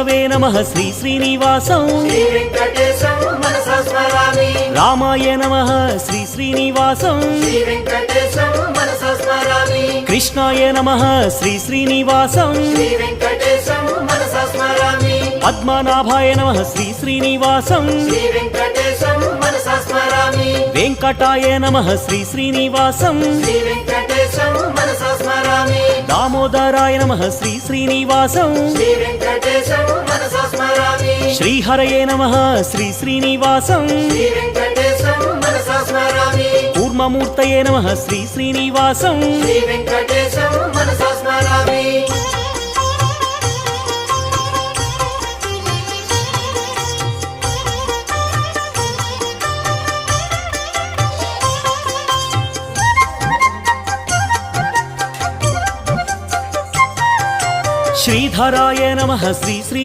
విష్ణవే నమః శ్రీ శ్రీనివాసం శ్రీ వెంకటేశం మనసా స్మరామి రామాయ నమః శ్రీ శ్రీనివాసం శ్రీ వెంకటేశం మనసా స్మరామి కృష్ణాయ నమః శ్రీ శ్రీనివాసం శ్రీ వెంకటేశం మనసా స్మరామి పద్మనాభాయ నమః శ్రీ శ్రీనివాసం శ్రీ వెంకటేశం మనసా స్మరామి వెంకటాయ నమః శ్రీ శ్రీనివాసం శ్రీ వెంకటేశం మనసా స్మరామి దామోదరాయ నమః శ్రీ శ్రీనివాసం శ్రీ వెంకటేశం మనసా స్మరామి శ్రీహరయే నమః శ్రీ శ్రీనివాసం శ్రీ వెంకటేశం మనసా స్మరామి కూర్మమూర్తయే నమః శ్రీ శ్రీనివాసం శ్రీ వెంకటేశం మనసా స్మరామి శ్రీధరాయ నమః శ్రీ శ్రీ